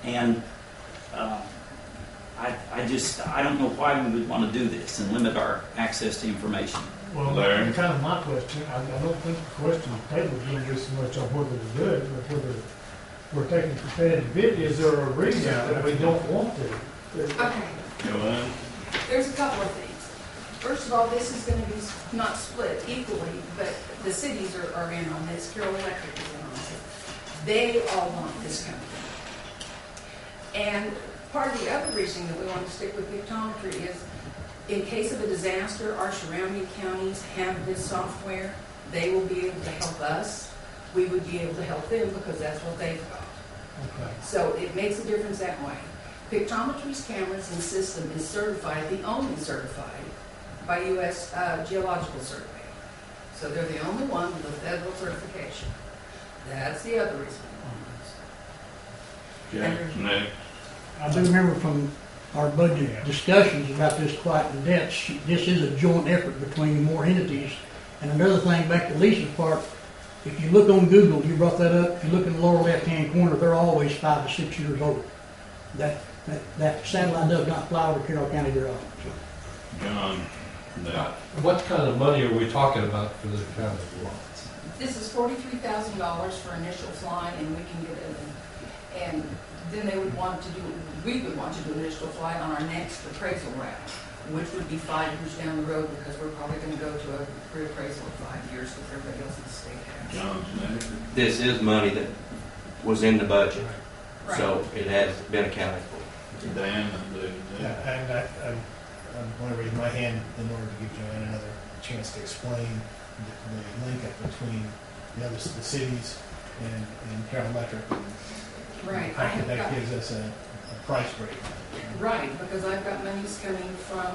And I don't know why we would want to do this and limit our access to information. Well, Larry? kind of my question, I don't think the question table is going to be so much on whether to do it, but whether we're taking competitive bid. Is there a reason that we don't want to? Okay, Go on. there's a couple of things. First of all, this is going to be not split equally, but the cities are in on this. Carroll Electric is in on it. They all want this company. And part of the other reason that we want to stick with pictometry is, in case of a disaster, our surrounding counties have this software. They will be able to help us. We would be able to help them because that's what they've got. Okay. So it makes a difference that way. Pictometry's cameras and system is certified, the only certified, by U.S. Geological Survey. So they're the only one with a federal certification. That's the other reason. Okay, next. I do remember from our budget discussions about this quite in depth, this is a joint effort between more entities. And another thing, back to Lisa's part, if you look on Google, you brought that up, if you look in the lower left-hand corner, they're always 5 to 6 years old. That satellite does not fly over Carroll County very often. John, that. What kind of money are we talking about for this kind of law? This is $43,000 for initial fly, and we can get it. And then they would want to do, we would want to do initial fly on our next appraisal round, which would be 5 years down the road, because we're probably going to go to a reappraisal of 5 years because everybody else in the state has. John's next. This is money that was in the budget, Right. so it has been accounted for. Dan and David. Yeah, and I want to raise my hand in order to give Joanne another chance to explain the link up between the cities and Carroll Electric. Right. The fact that gives us a price break. Right, because I've got monies coming from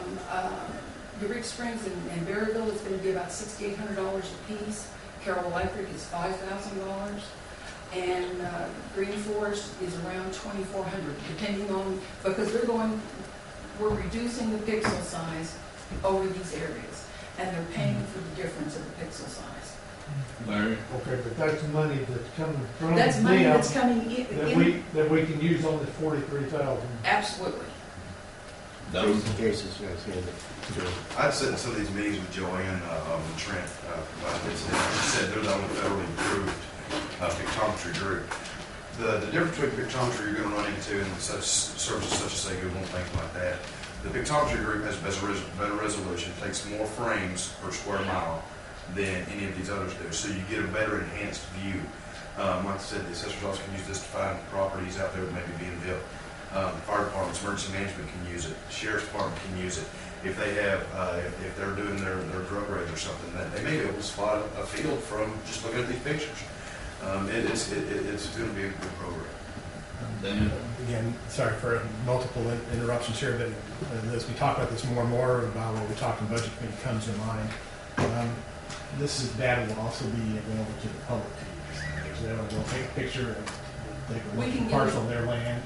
Eureka Springs and Berryville. It's going to be about $6,800 a piece. Carroll Electric is $5,000. And Green Forest is around $2,400, depending on, because we're reducing the pixel size over these areas, and they're paying for the difference of the pixel size. Larry? Okay, but that's money that's coming from That's money them that's coming in. that we can use on the 43,000. Absolutely. Those. Cases, I've sat in some of these meetings with Joanne and Trent. She said they're the only federally approved pictometry group. The difference between pictometry you're going to run into and such services such as say Google and things like that, the pictometry group has better resolution, takes more frames per square mile than any of these others do. So you get a better enhanced view. Like I said, the assessor's office can use this to find properties out there that may be being built. Fire departments, emergency management can use it. Sheriff's department can use it. If they have, if they're doing their drug raids or something, that they may be able to spot a field from just looking at these pictures. It's going to be a good program. Dan? Again, sorry for multiple interruptions here, but as we talk about this more and more about what we talk in budget committee comes to mind. This data will also be available to the public to use. So they'll take a picture of the parcel of their land.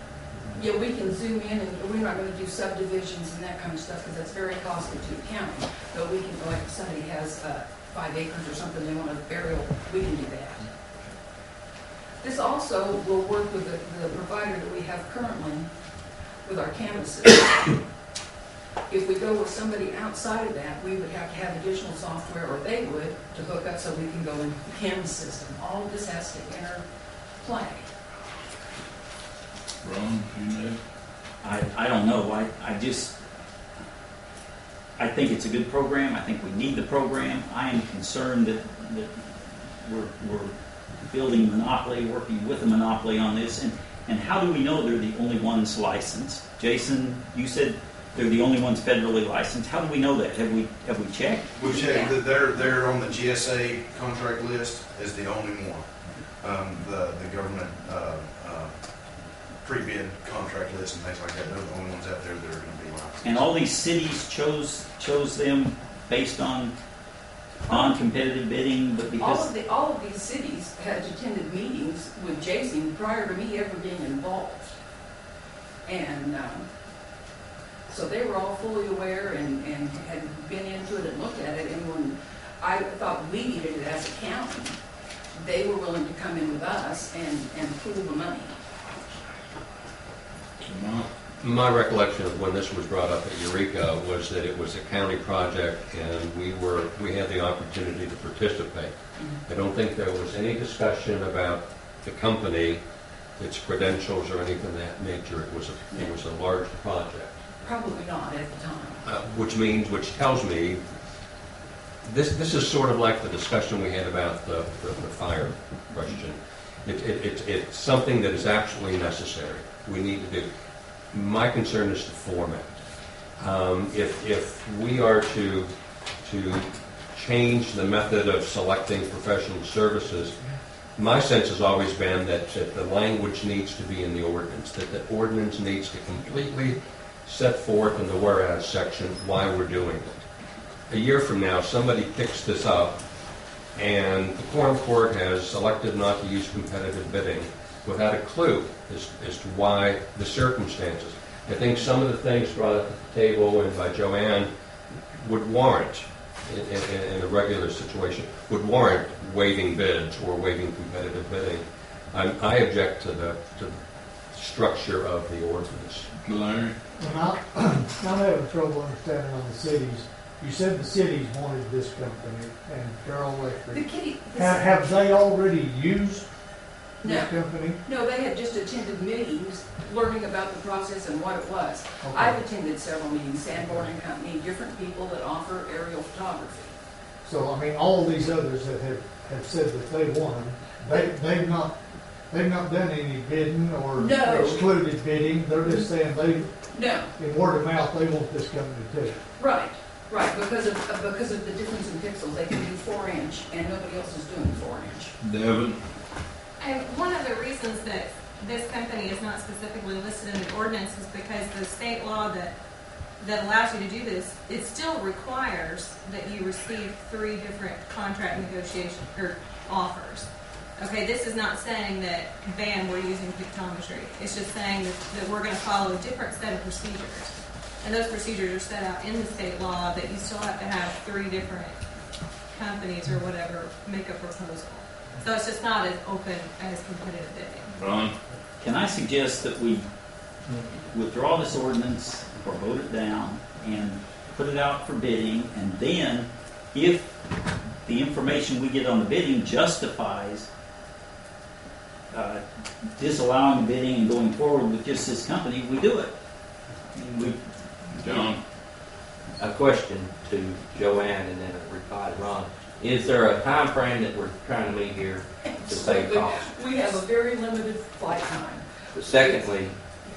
Yeah, we can zoom in, and we're not going to do subdivisions and that kind of stuff because that's very costly to the county. But we can, like if somebody has 5 acres or something they want a burial, we can do that. This also will work with the provider that we have currently with our canvases. If we go with somebody outside of that, we would have to have additional software, or they would, to hook up so we can go into the canvas system. All of this has to interplay. Ron, you know? I don't know. I think it's a good program. I think we need the program. I am concerned that we're building a monopoly, working with a monopoly on this. And how do we know they're the only ones licensed? Jason, you said they're the only ones federally licensed. How do we know that? Have we checked? We've checked that they're on the GSA contract list as the only one. The government pre-bid contract list and things like that, they're the only ones out there that are going to be licensed. And all these cities chose them based on competitive bidding, but because all of these cities had attended meetings with Jason prior to me ever being involved, and so they were all fully aware and had been into it and looked at it. And when I thought we needed it as a county, they were willing to come in with us and pool the money. My recollection of when this was brought up at Eureka was that it was a county project and we had the opportunity to participate. I don't think there was any discussion about the company, its credentials or anything of that nature. It was a large project. Probably not at the time. Which tells me this is sort of like the discussion we had about the fire question. It's something that is absolutely necessary. We need to do. My concern is the format. If we are to change the method of selecting professional services, my sense has always been that the language needs to be in the ordinance, that the ordinance needs to completely set forth in the whereas section why we're doing it. A year from now, somebody picks this up, and the Quorum Court has elected not to use competitive bidding without a clue as to why the circumstances. I think some of the things brought up at the table and by Joanne would warrant, in a regular situation, would warrant waiving bids or waiving competitive bidding. I object to the structure of the ordinance. Larry? Well, I'm having trouble understanding on the cities. You said the cities wanted this company and Carroll Electric. Have they already used this company? No, they had just attended meetings, learning about the process and what it was. Okay. I've attended several meetings, Sanborn and Company, different people that offer aerial photography. So, I mean, all these others that have said that they want them, they've not done any bidding or No. excluded bidding. They're just saying No, in word of mouth, they want this company too. right, because of the difference in pixels. They can do 4-inch and nobody else is doing 4-inch. Devin? And one of the reasons that this company is not specifically listed in the ordinance is because the state law that allows you to do this, it still requires that you receive 3 different contract negotiation or offers. Okay, this is not saying that, bam, we're using pictometry. It's just saying that we're going to follow a different set of procedures. And those procedures are set out in the state law that you still have to have 3 different companies or whatever make a proposal. So it's just not as open as competitive bidding. Ron? Can I suggest that we withdraw this ordinance or vote it down and put it out for bidding, and then if the information we get on the bidding justifies disallowing the bidding and going forward with just this company, we do it. I mean, John? A question to Joanne and then a reply to Ron. Is there a time frame that we're trying to meet here to save costs? We have a very limited flight time. Secondly,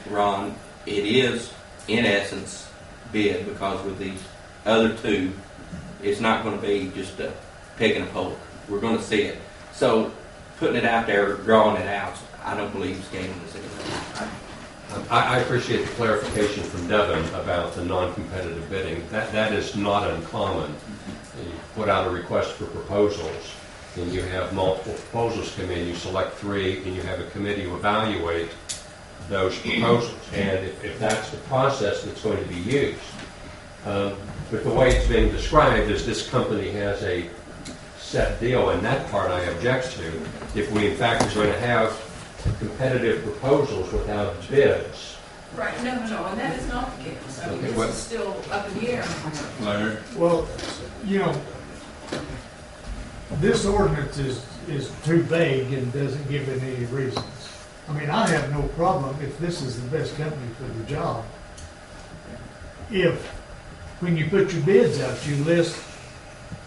Ron, it is in essence bid because with these other 2, it's not going to be just a pick and a poke. We're going to see it. So putting it out there, drawing it out, I don't believe it's gaining us anything. I appreciate the clarification from Devin about the non-competitive bidding. That is not uncommon. You put out a request for proposals, and you have multiple proposals come in. You select 3, and you have a committee evaluate those proposals. And if that's the process that's going to be used, but the way it's being described is this company has a set deal, and that part I object to. If we, in fact, are going to have competitive proposals without bids. Right, no, and that is not the case. I mean, Okay, this what- is still up in the air. Larry? Well, you know, this ordinance is too vague and doesn't give it any reasons. I mean, I have no problem if this is the best company for the job. If, when you put your bids out, you list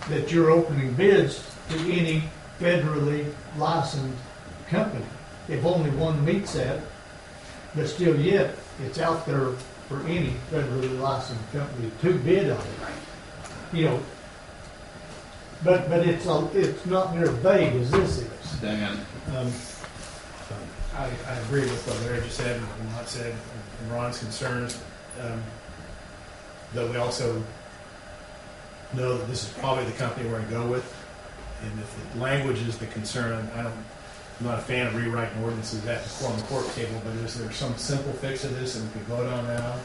that you're opening bids to any federally licensed company. If only one meets that, but still yet, it's out there for any federally licensed company to bid on it. You know, but it's not near vague as this is. Dan? I agree with what Larry just said and Mott said and Ron's concerns. Though we also know that this is probably the company we're going to go with. And if the language is the concern, I'm not a fan of rewriting ordinances at the Quorum Court table, but is there some simple fix to this that we could vote on now?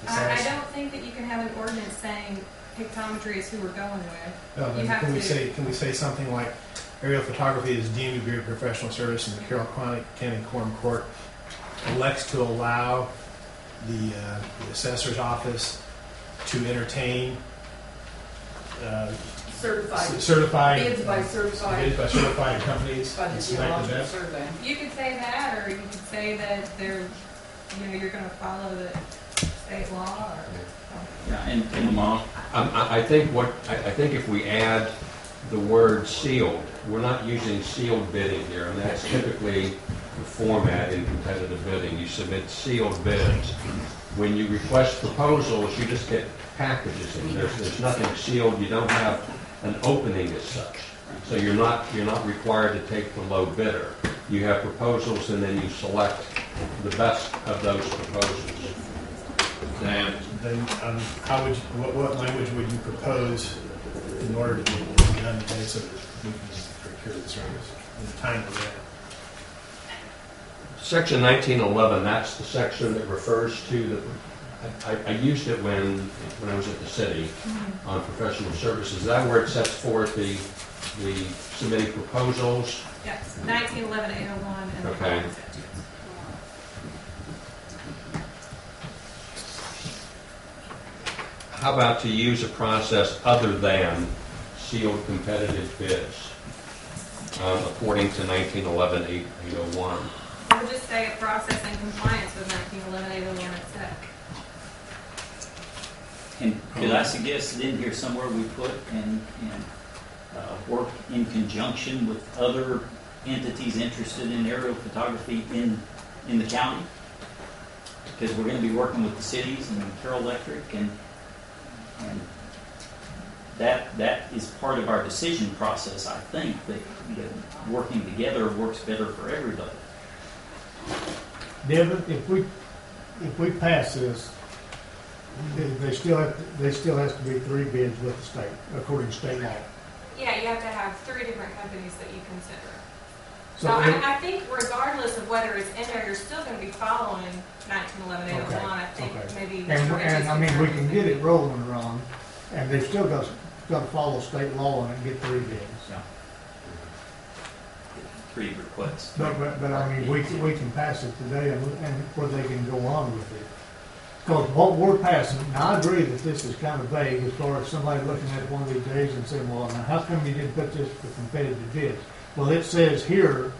I don't think that you can have an ordinance saying pictometry is who we're going with. No, You then have can we to- say something like aerial photography is deemed to be a professional service and the Carroll County Quorum Court elects to allow the assessor's office to entertain Certified, bids by certified companies. by the and select geological best. survey. You could say that, or you could say that they're, you're gonna follow the state law, or. Yeah, and I think if we add the word sealed, we're not using sealed bidding here, and that's typically the format in competitive bidding. You submit sealed bids. When you request proposals, you just get packages, and there's nothing sealed. You don't have an opening as such. So you're not required to take the low bidder. You have proposals, and then you select the best of those proposals. Dan, Then how would you, what language would you propose in order to get it done today so that we can procure the service in the time we're in? Section 1911, that's the section that refers to the, I used it when I was at the city on professional services. Is that where it sets forth the submitting proposals? Yes, 1911-801 and the Okay. following statutes. How about to use a process other than sealed competitive bids, according to 1911-801? I would just say a process in compliance with 1911-801 at SEC. And could I suggest that in here somewhere we put and work in conjunction with other entities interested in aerial photography in the county? Because we're going to be working with the cities and Carroll Electric, and that is part of our decision process. I think that working together works better for everybody. Devin, if we pass this, they still has to be 3 bids with the state, according to state law. Yeah, you have to have 3 different companies that you consider. So So if- I think regardless of whether it's in there, you're still going to be following 1911-801. I think okay. maybe And Mr. Rich's I mean, we concern can is get maybe- it rolling, Ron, and they've still got to follow state law on it and get 3 bids. Yeah. 3 requests. But I mean, we can pass it today and where they can go on with it. Because what we're passing, now I agree that this is kind of vague as far as somebody looking at it one of these days and saying, well, now how come you didn't put this for competitive bids? Well, it says here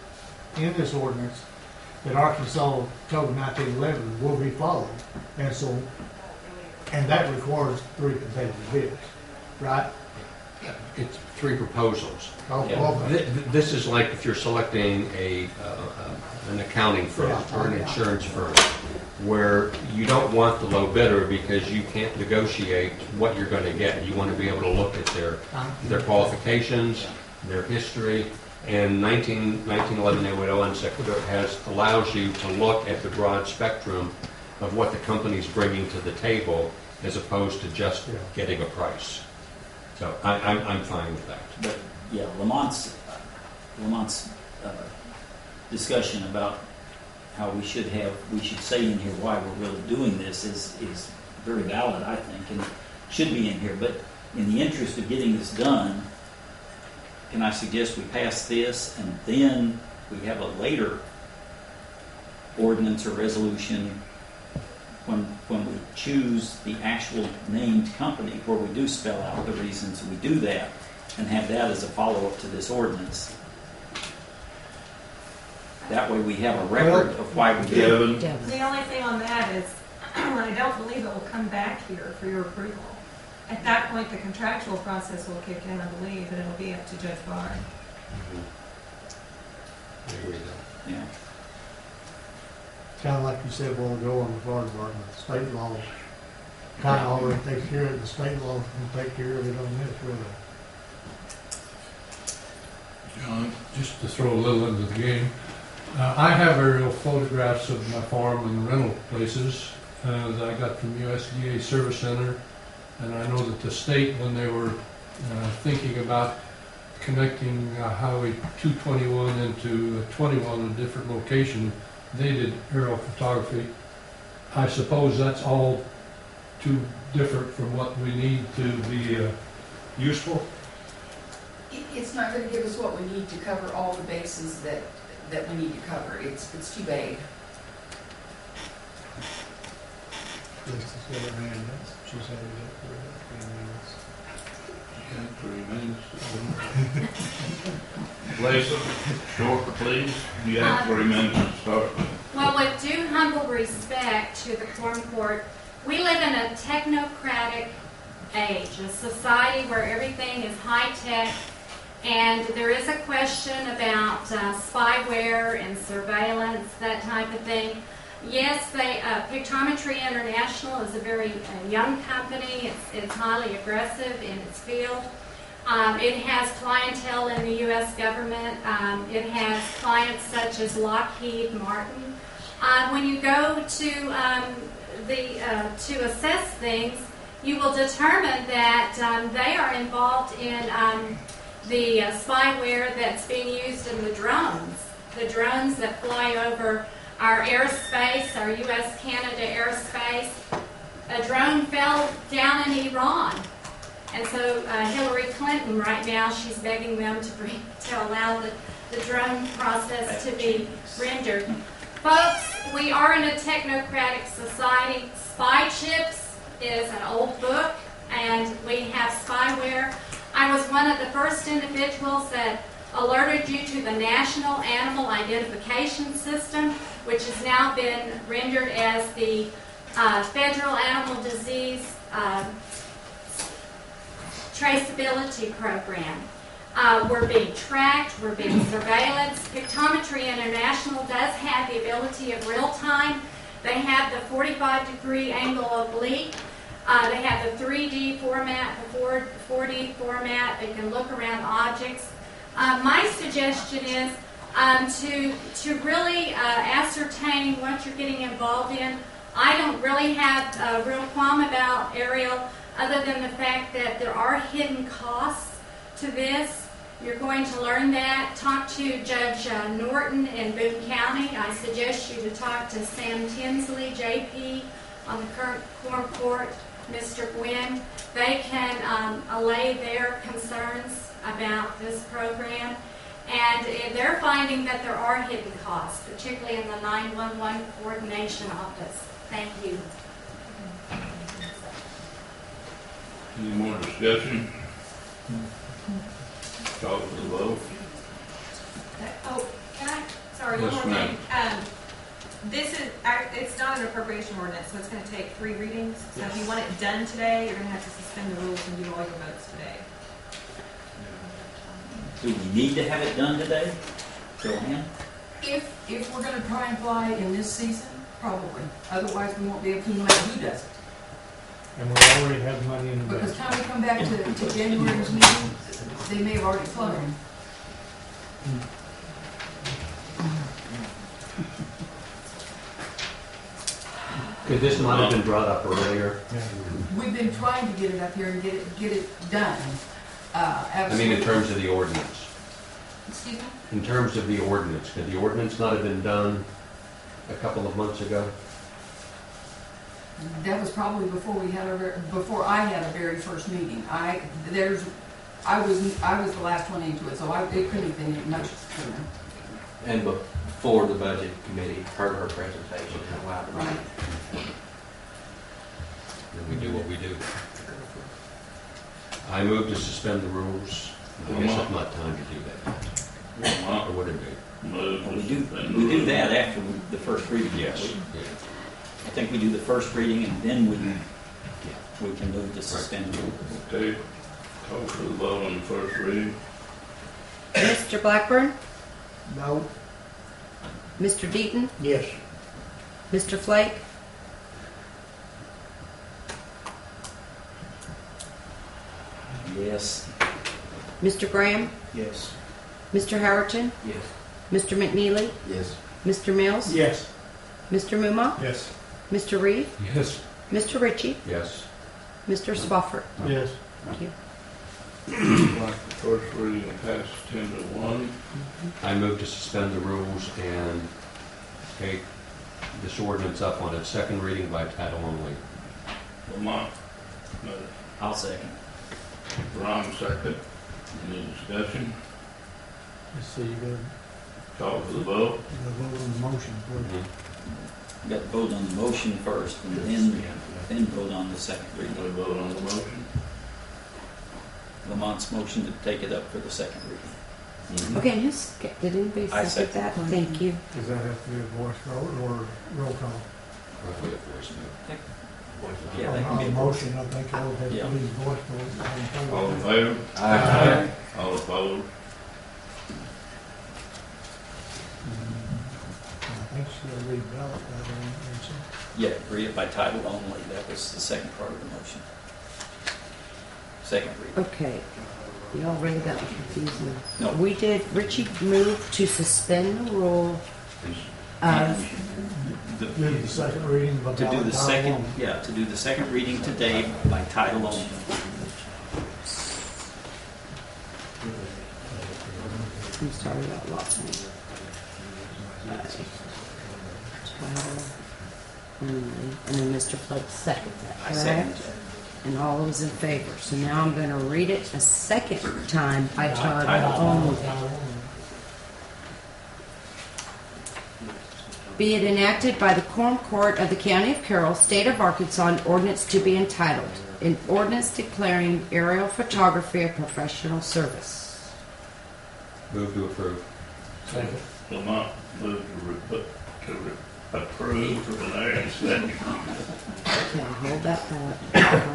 in this ordinance that Arkansas Code 1911 will be followed. And so, and that requires 3 competitive bids, right? It's 3 proposals. Oh, Yeah. okay. This is like if you're selecting an accounting firm Yeah. or an insurance firm, where you don't want the low bidder because you can't negotiate what you're going to get. You want to be able to look at their qualifications, their history, and 1911-801 allows you to look at the broad spectrum of what the company's bringing to the table as opposed to just getting a price. So I'm fine with that. But yeah, Lamont's discussion about how we should say in here why we're really doing this is very valid, I think, and should be in here. But in the interest of getting this done, can I suggest we pass this and then we have a later ordinance or resolution when we choose the actual named company where we do spell out the reasons we do that and have that as a follow-up to this ordinance. That way we have a record of why we do it. Kevin, The only thing on that is, I don't believe it will come back here for your approval. At that point, the contractual process will kick in, I believe, and it'll be up to Judge Barr. I agree with that. Yeah. Kind of like you said a while ago on the fire department, the state law kind of already takes care of it. The state law can take care of it on this, really. John, Just to throw a little into the game, I have aerial photographs of my farm and the rental places that I got from USDA Service Center, and I know that the state, when they were thinking about connecting Highway 221 into 21 a different location, they did aerial photography. I suppose that's all too different from what we need to be useful. It's not going to give us what we need to cover all the bases that we need to cover. It's too vague. This is what her hand is. She's had it up for 3 minutes. 3 minutes. Lisa, short, please. You have 3 minutes to start. Well, with due humble respect to the Quorum Court, we live in a technocratic age, a society where everything is high-tech, and there is a question about spyware and surveillance, that type of thing. Yes, Pictometry International is a very young company. It's highly aggressive in its field. It has clientele in the U.S. government. It has clients such as Lockheed Martin. When you go to assess things, you will determine that they are involved in the spyware that's being used in the drones that fly over our airspace, our U.S.-Canada airspace. A drone fell down in Iran. And so Hillary Clinton right now, she's begging them to allow the drone process to be rendered. Folks, we are in a technocratic society. Spy chips is an old book, and we have spyware. I was one of the first individuals that alerted you to the National Animal Identification System, which has now been rendered as the Federal Animal Disease Traceability Program. We're being tracked, we're being surveillanced. Pictometry International does have the ability of real time. They have the 45-degree angle oblique. They have the 3D format, the 4D format. They can look around objects. My suggestion is to really ascertain what you're getting involved in. I don't really have a real qualm about Ariel, other than the fact that there are hidden costs to this. You're going to learn that. Talk to Judge Norton in Boone County. I suggest you to talk to Sam Tinsley, JP, on the current Quorum Court, Mr. Gwynn. They can allay their concerns about this program. And they're finding that there are hidden costs, particularly in the 911 coordination office. Thank you. Any more discussion? Call for the vote. Oh, can I, sorry, one Yes, more ma'am. thing. This is, it's not an appropriation ordinance, so it's going to take 3 readings. So if you want it done today, you're going to have to suspend the rules and do all your votes today. Do we need to have it done today? Joanne? If we're gonna try and fly in this season, probably. Otherwise, we won't be able to, no matter who does it. And we already have money in the Because budget. time we come back to January's meeting, they may have already flown. Could this not have been brought up earlier? We've been trying to get it up here and get it done. I mean, in terms of the ordinance. Excuse me? In terms of the ordinance, could the ordinance not have been done a couple of months ago? That was probably before before I had a very first meeting. I was the last one into it, so it couldn't have been much sooner. And before the budget committee heard her presentation and allowed her. Right. Then we do what we do. I move to suspend the rules. I guess it's not time to do that. Or would it be? Well, we do that after the first reading. Yes. Yeah. I think we do the first reading and then we can move to suspend the rules. Okay, call for the vote on the first reading. Mr. Blackburn? No? Mr. Deaton? Yes. Mr. Flake? Yes. Mr. Graham? Yes. Mr. Howerton? Yes. Mr. McNeely? Yes. Mr. Mills? Yes. Mr. Mumma? Yes. Mr. Reed? Yes. Mr. Ritchie? Yes. Mr. Swafford? Yes. Thank you. Like the first reading passed 10-1. I move to suspend the rules and take this ordinance up on its second reading by title only. Lamont, I'll second. Ron second. Any discussion? Let's see, you gotta Call for the vote. vote on the motion. Mm-hmm. We got to vote on the motion first and then Then vote on the second We reading. vote on the motion. Lamont's motion to take it up for the second reading. Okay, and did anybody I second that? Thank you. Does that have to be a voice vote or roll call? Roughly a voice vote. Yeah, that can On be a motion, I think all has to be Yeah. voice vote. All in favor? Aye. All opposed? I think she'll read ballot, rather than Yeah, read it by title only. That was the second part of the motion. Second reading. Okay, y'all ready? That was confusing. No. We did, Richie moved to suspend the rule of, The- do the second reading by To do ballot the title second, only. yeah, to do the second reading today by title only. I'm sorry about last name. Title only, and then Mr. Flood seconded that, I second correct? that. And all those in favor. So now I'm going to read it a second time by title Title only. Title only. Be it enacted by the Quorum Court of the County of Carroll, State of Arkansas, an ordinance to be entitled, an ordinance declaring aerial photography a professional service. Move to approve. Second. Lamont moved to approve for the last second. Okay, hold that thought. Title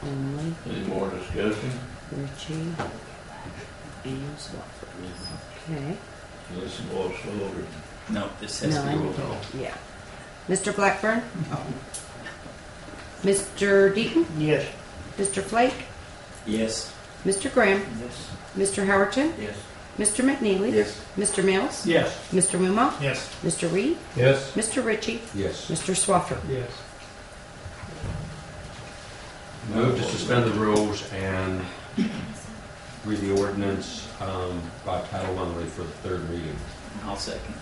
only, Any more discussion? Richie and Swafford. Okay. This was voted. No, this has No, to I be roll need call. to, yeah. Mr. Blackburn? Mr. Deaton? Yes. Mr. Flake? Yes. Mr. Graham? Yes. Mr. Howerton? Yes. Mr. McNeely? Yes. Mr. Mills? Yes. Mr. Mumma? Yes. Mr. Reed? Yes. Mr. Ritchie? Yes. Mr. Swafford? Yes. Move to suspend the rules and read the ordinance by title only for the third reading. I'll second.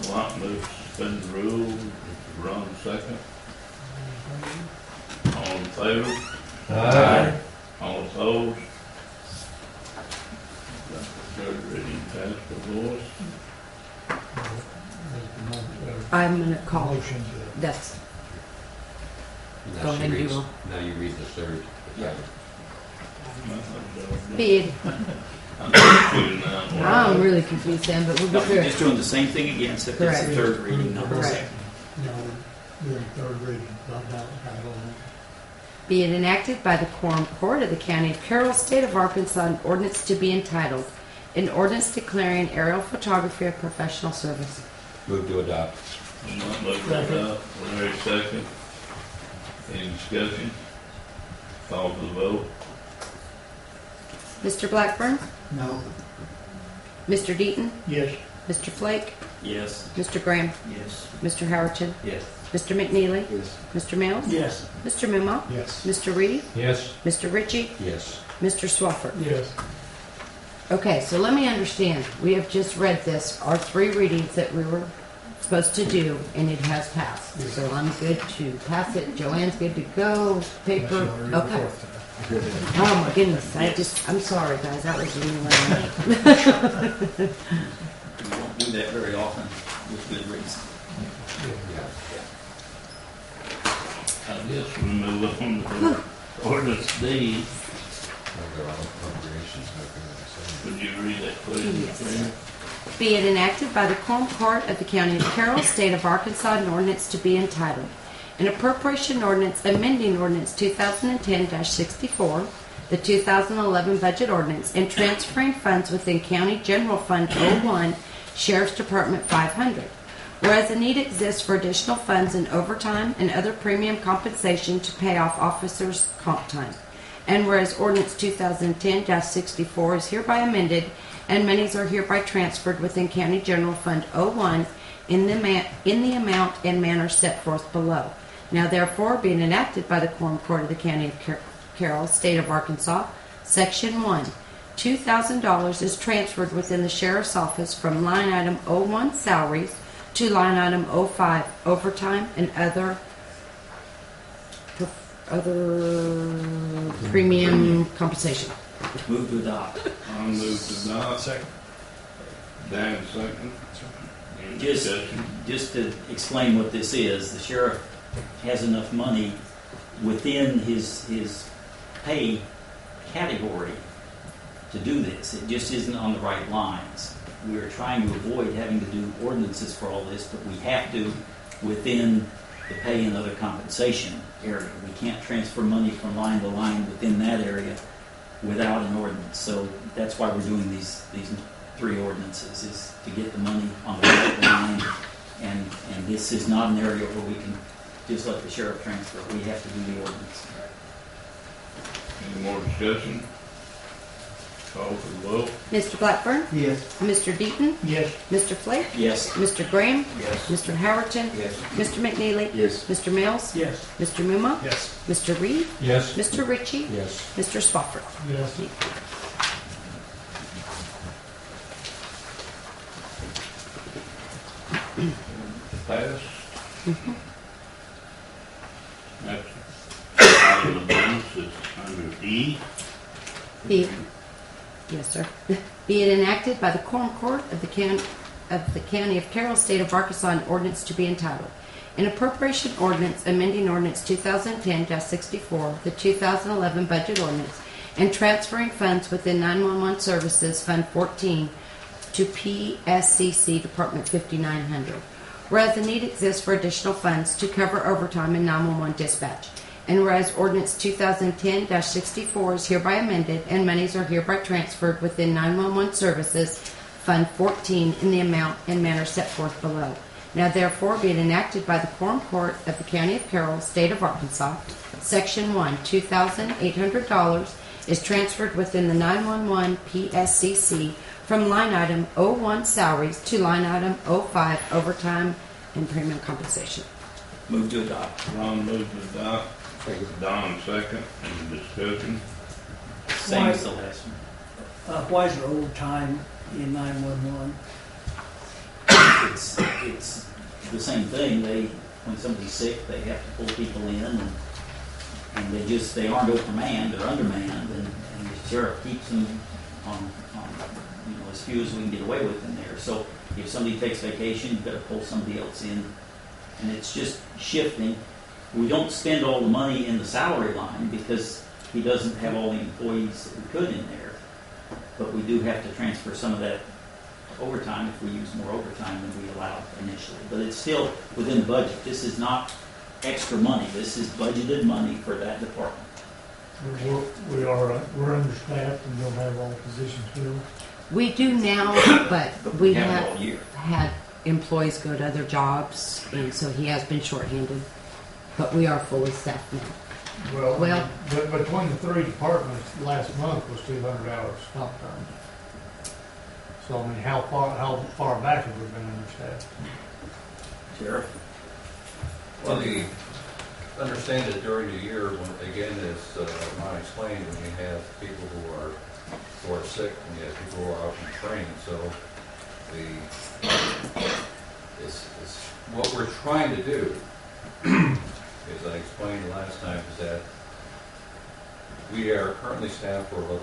Lamont moved to suspend the rules. Ron second. All in favor? Aye. All opposed? Third reading passed for voice. I'm going to call. Motion to. That's, Now Go she ahead and reads- do Now you read the third. Yeah. bid. I'm confused now. I'm really confused, Sam, but we'll No, get we're through just it. doing the same thing again, except it's the Correct. third reading, not the Correct. second. No, doing third reading by ballot title only. Be it enacted by the Quorum Court of the County of Carroll, State of Arkansas, an ordinance to be entitled, an ordinance declaring aerial photography a professional service. Move to adopt. Lamont moved it up. Larry second. Any discussion? Call for the vote. Mr. Blackburn? No. Mr. Deaton? Yes. Mr. Flake? Yes. Mr. Graham? Yes. Mr. Howerton? Yes. Mr. McNeely? Yes. Mr. Mills? Yes. Mr. Mumma? Yes. Mr. Reed? Yes. Mr. Ritchie? Yes. Mr. Swafford? Yes. Okay, so let me understand. We have just read this, our three readings that we were supposed to do, and it has passed. So I'm good to pass it. Joanne's good to go. Paper, Unless you wanna read the okay. fourth time. Oh my goodness, I'm sorry guys, that was really loud. We don't do that very often with good reason. I guess we move on to ordinance D. Would you read that, please? Yes. Mary? Be it enacted by the Quorum Court of the County of Carroll, State of Arkansas, an ordinance to be entitled, an appropriation ordinance amending ordinance 2010-64, the 2011 budget ordinance, and transferring funds within County General Fund 01, Sheriff's Department 500. Whereas a need exists for additional funds in overtime and other premium compensation to pay off officers' comp time. And whereas ordinance 2010-64 is hereby amended and monies are hereby transferred within County General Fund 01 in the amount and manner set forth below. Now therefore, being enacted by the Quorum Court of the County of Carroll, State of Arkansas, Section 1, $2,000 is transferred within the Sheriff's Office from line item 01 salaries to line item 05 overtime and other premium compensation. Move to adopt. I move to adopt. Second. Dan second. Any Just- discussion? Just to explain what this is, the sheriff has enough money within his pay category to do this. It just isn't on the right lines. We're trying to avoid having to do ordinances for all this, but we have to within the pay and other compensation area. We can't transfer money from line to line within that area without an ordinance. So that's why we're doing these 3 ordinances, is to get the money on the right line. And this is not an area where we can just let the sheriff transfer. We have to do the ordinance. Any more discussion? Call for the vote. Mr. Blackburn? Yes. Mr. Deaton? Yes. Mr. Flake? Yes. Mr. Graham? Yes. Mr. Howerton? Yes. Mr. McNeely? Yes. Mr. Mills? Yes. Mr. Muma? Yes. Mr. Reed? Yes. Mr. Ritchie? Yes. Mr. Swafford? Yes. Passed. Next, item of business is under E. Be, yes, sir. Be it enacted by the Quorum Court of the County of Carroll, State of Arkansas, an ordinance to be entitled, an appropriation ordinance amending ordinance 2010-64, the 2011 budget ordinance, and transferring funds within 911 Services Fund 14 to PSCC Department 5900. Whereas the need exists for additional funds to cover overtime in 911 dispatch. And whereas ordinance 2010-64 is hereby amended and monies are hereby transferred within 911 Services Fund 14 in the amount and manner set forth below. Now therefore be it enacted by the Quorum Court of the County of Carroll, State of Arkansas, Section 1, $2,800 is transferred within the 911 PSCC from line item 01 salaries to line item 05 overtime and premium compensation. Move to adopt. Ron moved to adopt. Don second. Any discussion? Same as the last one. Why is there overtime in 911? It's the same thing. When somebody's sick, they have to pull people in, and they aren't overmanned, they're undermanned, and the sheriff keeps them on as few as we can get away with in there. So if somebody takes vacation, you've got to pull somebody else in, and it's just shifting. We don't spend all the money in the salary line because he doesn't have all the employees that we could in there, but we do have to transfer some of that overtime if we use more overtime than we allowed initially. But it's still within the budget. This is not extra money. This is budgeted money for that department. We're understaffed and don't have all positions filled. We do now, but we have have it all year. had employees go to other jobs, and so he has been shorthanded. But we are fully staffed now. Well, but between the 3 departments, last month was 200 hours comp time. So I mean, how far back have we been understaffed? Sheriff? Well, understand that during the year, when, again, as Ron explained, when you have people who are sick and you have people who are out in training, so what we're trying to do, as I explained last time, is that we are currently staffed for 11